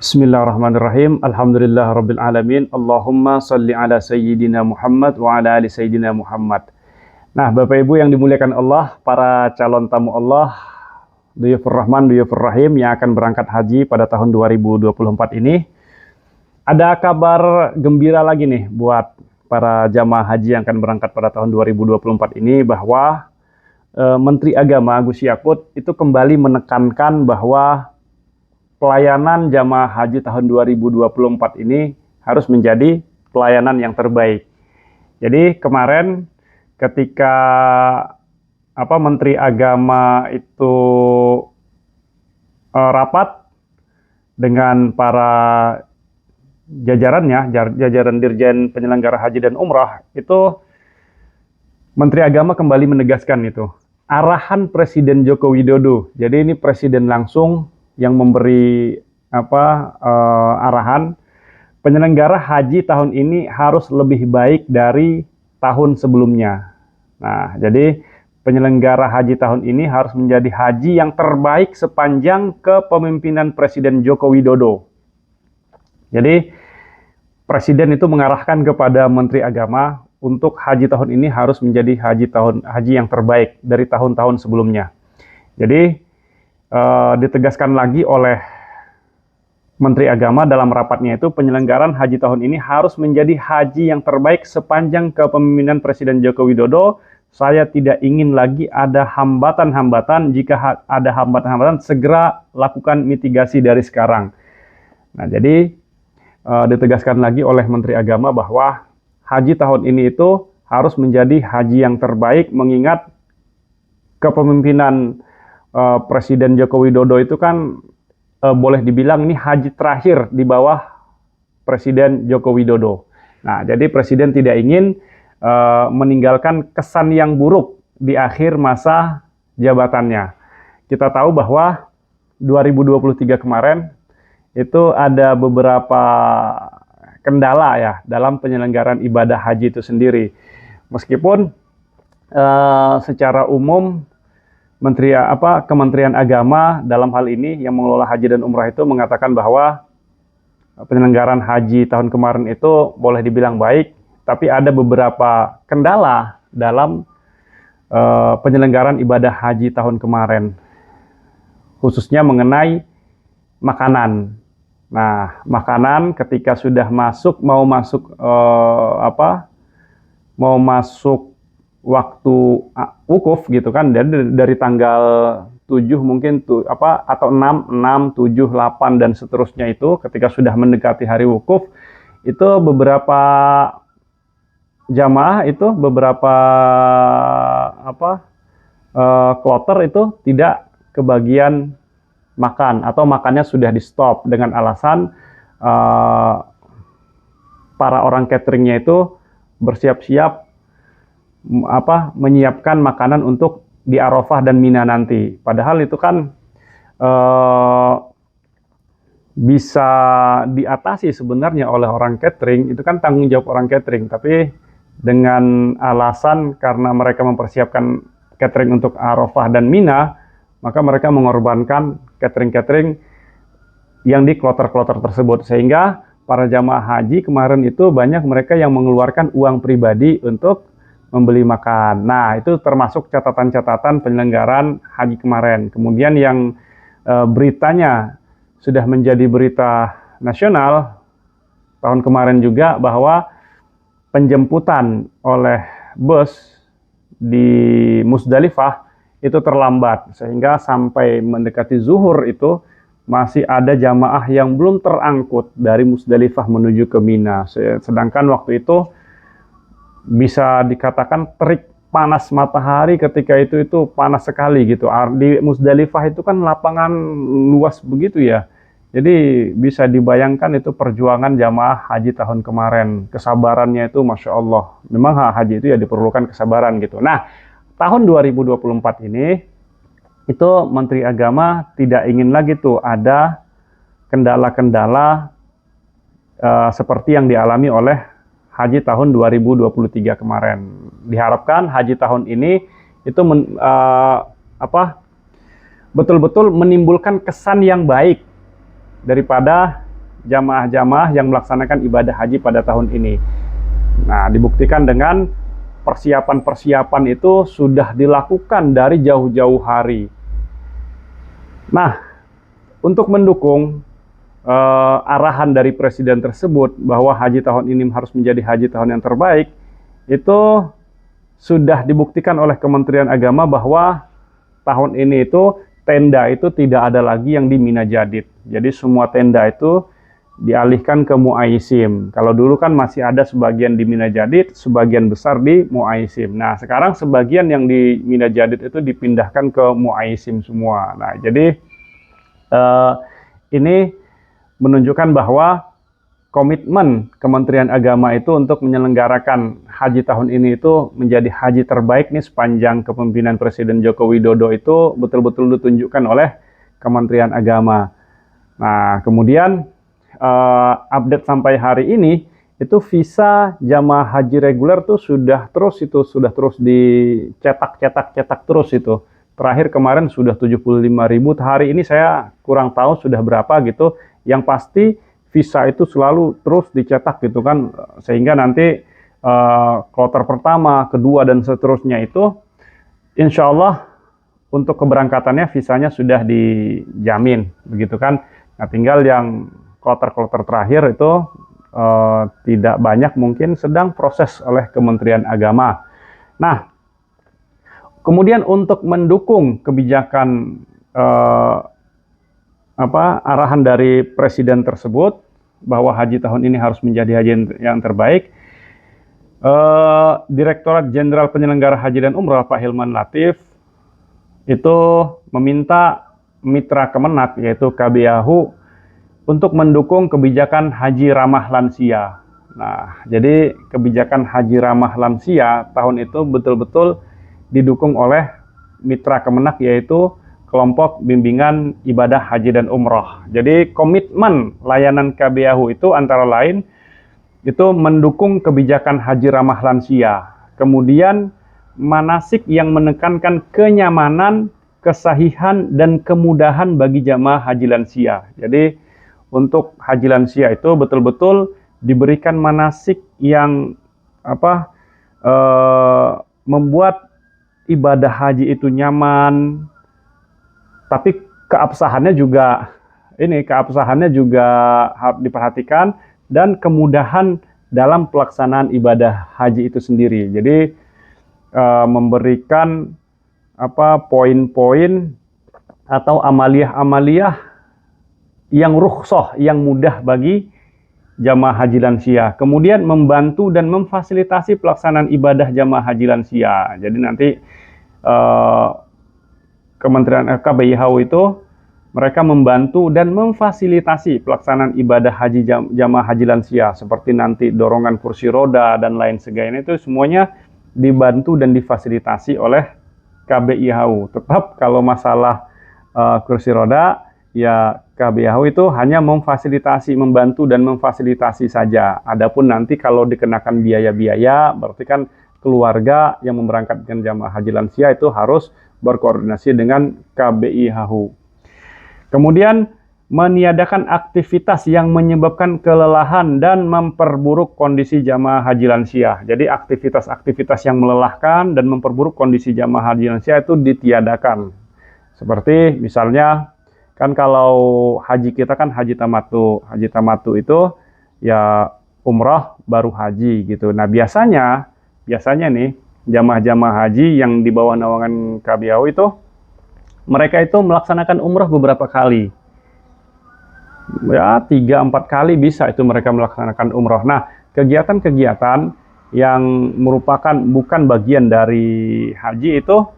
Bismillahirrahmanirrahim. Alhamdulillah rabbil alamin. Allahumma salli ala sayyidina Muhammad wa ala ali sayyidina Muhammad. Nah, Bapak Ibu yang dimuliakan Allah, para calon tamu Allah, Duyufur Rahman, Duyufur Rahim yang akan berangkat haji pada tahun 2024 ini. Ada kabar gembira lagi nih buat para jamaah haji yang akan berangkat pada tahun 2024 ini, bahwa Menteri Agama Gus Yakut itu kembali menekankan bahwa pelayanan jamaah haji tahun 2024 ini harus menjadi pelayanan yang terbaik. Jadi kemarin ketika Menteri Agama itu rapat dengan para jajarannya, jajaran Dirjen Penyelenggara Haji dan Umrah, itu Menteri Agama kembali menegaskan itu arahan Presiden Joko Widodo. Jadi ini Presiden langsung yang memberi arahan penyelenggara haji tahun ini harus lebih baik dari tahun sebelumnya. Nah, jadi penyelenggara haji tahun ini harus menjadi haji yang terbaik sepanjang kepemimpinan Presiden Joko Widodo. Jadi Presiden itu mengarahkan kepada Menteri Agama untuk haji tahun ini harus menjadi haji yang terbaik dari tahun-tahun sebelumnya. Jadi ditegaskan lagi oleh Menteri Agama dalam rapatnya itu, penyelenggaraan haji tahun ini harus menjadi haji yang terbaik sepanjang kepemimpinan Presiden Joko Widodo. Saya tidak ingin lagi ada hambatan-hambatan. Jika ada hambatan-hambatan, segera lakukan mitigasi dari sekarang. Nah, jadi ditegaskan lagi oleh Menteri Agama bahwa haji tahun ini itu harus menjadi haji yang terbaik, mengingat kepemimpinan Presiden Joko Widodo itu kan boleh dibilang ini haji terakhir di bawah Presiden Joko Widodo. Nah, jadi Presiden tidak ingin meninggalkan kesan yang buruk di akhir masa jabatannya. Kita tahu bahwa 2023 kemarin itu ada beberapa kendala ya dalam penyelenggaraan ibadah haji itu sendiri. Meskipun secara umum Kementerian Agama dalam hal ini yang mengelola haji dan umrah itu mengatakan bahwa penyelenggaraan haji tahun kemarin itu boleh dibilang baik, tapi ada beberapa kendala dalam penyelenggaraan ibadah haji tahun kemarin, khususnya mengenai makanan. Nah, makanan ketika sudah mau masuk waktu wukuf gitu kan, dari tanggal 7 mungkin atau 6, 7, 8 dan seterusnya, itu ketika sudah mendekati hari wukuf itu beberapa jamaah itu kloter itu tidak kebagian makan atau makannya sudah di stop dengan alasan para orang cateringnya itu bersiap-siap menyiapkan makanan untuk di Arafah dan Mina nanti. Padahal itu kan bisa diatasi sebenarnya oleh orang catering, itu kan tanggung jawab orang catering, tapi dengan alasan karena mereka mempersiapkan catering untuk Arafah dan Mina, maka mereka mengorbankan catering-catering yang di kloter-kloter tersebut, sehingga para jamaah haji kemarin itu banyak mereka yang mengeluarkan uang pribadi untuk membeli makan. Nah, itu termasuk catatan-catatan penyelenggaraan haji kemarin. Kemudian yang beritanya sudah menjadi berita nasional tahun kemarin juga, bahwa penjemputan oleh bus di Musdalifah itu terlambat, sehingga sampai mendekati zuhur itu masih ada jamaah yang belum terangkut dari Musdalifah menuju ke Mina. Sedangkan waktu itu bisa dikatakan terik panas matahari ketika itu panas sekali gitu. Di Musdalifah itu kan lapangan luas begitu ya. Jadi bisa dibayangkan itu perjuangan jamaah haji tahun kemarin. Kesabarannya itu Masya Allah. Memang haji itu ya diperlukan kesabaran gitu. Nah, tahun 2024 ini itu Menteri Agama tidak ingin lagi tuh ada kendala-kendala seperti yang dialami oleh haji tahun 2023 kemarin. Diharapkan haji tahun ini itu betul-betul menimbulkan kesan yang baik daripada jamaah-jamaah yang melaksanakan ibadah haji pada tahun ini. Nah, dibuktikan dengan persiapan-persiapan itu sudah dilakukan dari jauh-jauh hari. Nah, untuk mendukung arahan dari presiden tersebut bahwa haji tahun ini harus menjadi haji tahun yang terbaik, itu sudah dibuktikan oleh Kementerian Agama bahwa tahun ini itu tenda itu tidak ada lagi yang di Mina Jadid. Jadi semua tenda itu dialihkan ke Muaisim. Kalau dulu kan masih ada sebagian di Mina Jadid, sebagian besar di Muaisim. Nah, sekarang sebagian yang di Mina Jadid itu dipindahkan ke Muaisim semua. Nah, jadi ini menunjukkan bahwa komitmen Kementerian Agama itu untuk menyelenggarakan haji tahun ini itu menjadi haji terbaik nih sepanjang kepemimpinan Presiden Joko Widodo itu betul-betul ditunjukkan oleh Kementerian Agama. Nah, kemudian update sampai hari ini itu visa jamaah haji reguler tuh sudah terus dicetak terus itu. Terakhir kemarin sudah 75.000, hari ini saya kurang tahu sudah berapa gitu. Yang pasti visa itu selalu terus dicetak gitu kan, sehingga nanti kloter pertama, kedua, dan seterusnya itu insya Allah untuk keberangkatannya visanya sudah dijamin begitu kan. Nah, tinggal yang kloter-kloter terakhir itu tidak banyak, mungkin sedang proses oleh Kementerian Agama. Nah, kemudian untuk mendukung kebijakan arahan dari presiden tersebut bahwa haji tahun ini harus menjadi haji yang terbaik, Direktorat Jenderal Penyelenggara Haji dan Umrah Pak Hilman Latif itu meminta mitra Kemenak yaitu KBAHU untuk mendukung kebijakan haji ramah lansia. Nah, jadi kebijakan haji ramah lansia tahun itu betul-betul didukung oleh mitra Kemenak yaitu kelompok bimbingan ibadah haji dan umroh. Jadi komitmen layanan KBAHU itu antara lain itu mendukung kebijakan haji ramah lansia. Kemudian manasik yang menekankan kenyamanan, kesahihan, dan kemudahan bagi jamaah haji lansia. Jadi untuk haji lansia itu betul-betul diberikan manasik yang membuat ibadah haji itu nyaman, tapi keabsahannya juga harus diperhatikan, dan kemudahan dalam pelaksanaan ibadah haji itu sendiri. Jadi memberikan poin-poin atau amaliyah-amaliyah yang rukhsah, yang mudah bagi jamaah haji lansia. Kemudian membantu dan memfasilitasi pelaksanaan ibadah jamaah haji lansia. Jadi nanti Kementerian KBIHU itu mereka membantu dan memfasilitasi pelaksanaan ibadah haji jamaah haji lansia, seperti nanti dorongan kursi roda dan lain sebagainya, itu semuanya dibantu dan difasilitasi oleh KBIHU. Tetap kalau masalah kursi roda, ya KBIHU itu hanya memfasilitasi, membantu dan memfasilitasi saja. Adapun nanti kalau dikenakan biaya-biaya, berarti kan keluarga yang memberangkatkan jamaah haji lansia itu harus berkoordinasi dengan KBIHU. Kemudian meniadakan aktivitas yang menyebabkan kelelahan dan memperburuk kondisi jamaah haji lansia. Jadi aktivitas-aktivitas yang melelahkan dan memperburuk kondisi jamaah haji lansia itu ditiadakan. Seperti misalnya kan kalau haji kita kan haji tamatu. Haji tamatu itu ya umrah baru haji gitu. Nah, biasanya nih jamaah-jamaah haji yang di bawah naungan KBIHU itu mereka itu melaksanakan umrah beberapa kali. Ya, 3-4 kali bisa itu mereka melaksanakan umrah. Nah, kegiatan-kegiatan yang merupakan bukan bagian dari haji itu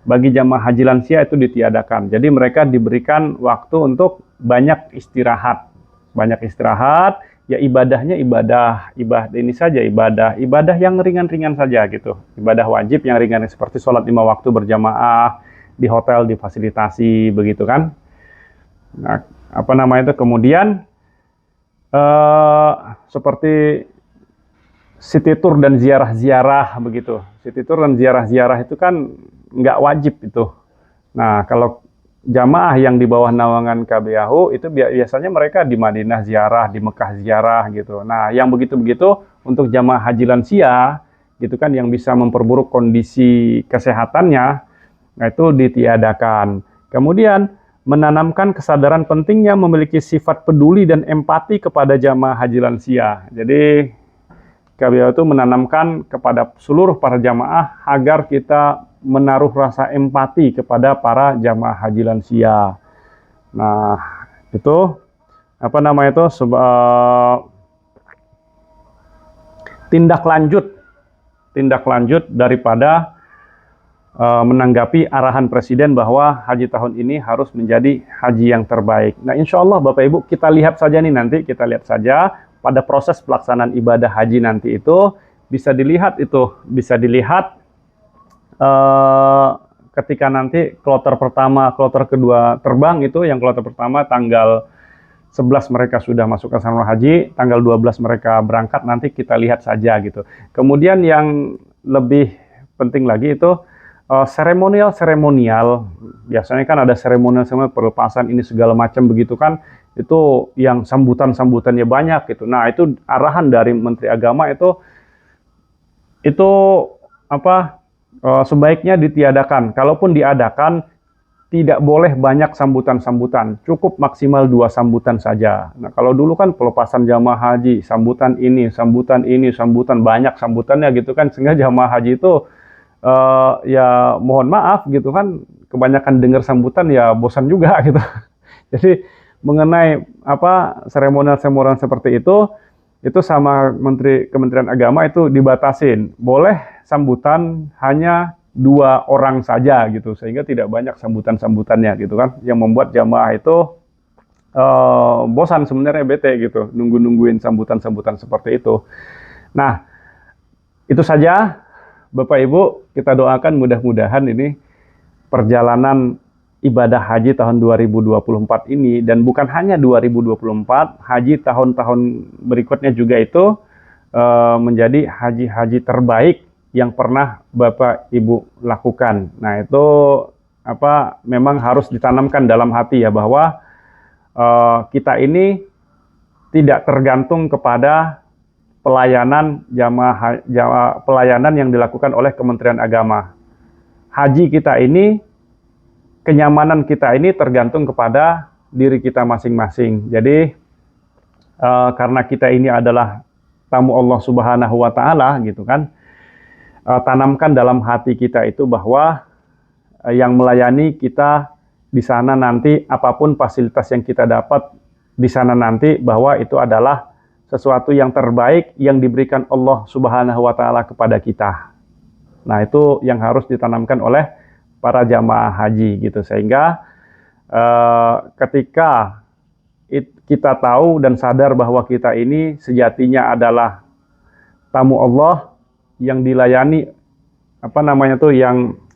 bagi jamaah haji lansia itu ditiadakan. Jadi mereka diberikan waktu untuk banyak istirahat. Banyak istirahat, ya ibadahnya ibadah ini saja, ibadah yang ringan-ringan saja gitu. Ibadah wajib yang ringan seperti sholat 5 waktu berjamaah, di hotel difasilitasi begitu kan. Nah, kemudian seperti city tour dan ziarah-ziarah begitu. City tour dan ziarah-ziarah itu kan nggak wajib itu. Nah, kalau jamaah yang di bawah naungan KBAHU itu biasanya mereka di Madinah ziarah, di Mekah ziarah gitu. Nah, yang begitu-begitu untuk jamaah haji lansia gitu kan yang bisa memperburuk kondisi kesehatannya, nah itu ditiadakan. Kemudian menanamkan kesadaran pentingnya memiliki sifat peduli dan empati kepada jamaah haji lansia. Jadi KBAHU itu menanamkan kepada seluruh para jamaah agar kita menaruh rasa empati kepada para jamaah haji lansia. Nah, itu apa namanya itu tindak lanjut daripada menanggapi arahan Presiden bahwa haji tahun ini harus menjadi haji yang terbaik. Nah, insya Allah Bapak Ibu kita lihat saja nih nanti, kita lihat saja pada proses pelaksanaan ibadah haji nanti itu bisa dilihat ketika nanti kloter pertama, kloter kedua terbang itu, yang kloter pertama tanggal 11 mereka sudah masuk ke asrama haji, tanggal 12 mereka berangkat, nanti kita lihat saja gitu. Kemudian yang lebih penting lagi itu seremonial, biasanya kan ada seremonial pelepasan ini segala macam begitu kan, itu yang sambutannya banyak gitu. Nah, itu arahan dari Menteri Agama itu apa sebaiknya ditiadakan. Kalaupun diadakan tidak boleh banyak sambutan-sambutan, cukup maksimal 2 sambutan saja. Nah, kalau dulu kan pelepasan jamaah haji, sambutan ini, sambutan banyak sambutannya gitu kan, sehingga jamaah haji itu ya mohon maaf gitu kan, kebanyakan dengar sambutan ya bosan juga gitu. Jadi mengenai apa seremonial seperti itu sama Kementerian Agama itu dibatasin, boleh sambutan hanya 2 orang saja gitu, sehingga tidak banyak sambutannya gitu kan, yang membuat jamaah itu bosan sebenarnya, bete gitu, nungguin sambutan seperti itu. Nah, itu saja Bapak Ibu, kita doakan mudah-mudahan ini perjalanan ibadah haji tahun 2024 ini, dan bukan hanya 2024, haji tahun-tahun berikutnya juga itu menjadi haji-haji terbaik yang pernah Bapak Ibu lakukan. Nah, itu memang harus ditanamkan dalam hati ya, bahwa kita ini tidak tergantung kepada pelayanan pelayanan yang dilakukan oleh Kementerian Agama. Haji kita ini, kenyamanan kita ini tergantung kepada diri kita masing-masing. Jadi karena kita ini adalah tamu Allah Subhanahu wa Ta'ala gitu kan, tanamkan dalam hati kita itu bahwa yang melayani kita di sana nanti, apapun fasilitas yang kita dapat di sana nanti, bahwa itu adalah sesuatu yang terbaik yang diberikan Allah Subhanahu wa Ta'ala kepada kita. Nah, itu yang harus ditanamkan oleh para jamaah haji gitu, sehingga ketika kita tahu dan sadar bahwa kita ini sejatinya adalah tamu Allah yang dilayani,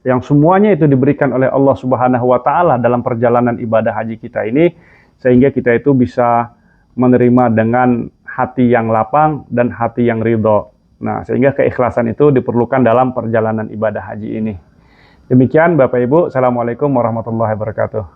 yang semuanya itu diberikan oleh Allah Subhanahu wa Ta'ala dalam perjalanan ibadah haji kita ini, sehingga kita itu bisa menerima dengan hati yang lapang dan hati yang ridho. Nah, sehingga keikhlasan itu diperlukan dalam perjalanan ibadah haji ini. Demikian Bapak Ibu, Assalamualaikum warahmatullahi wabarakatuh.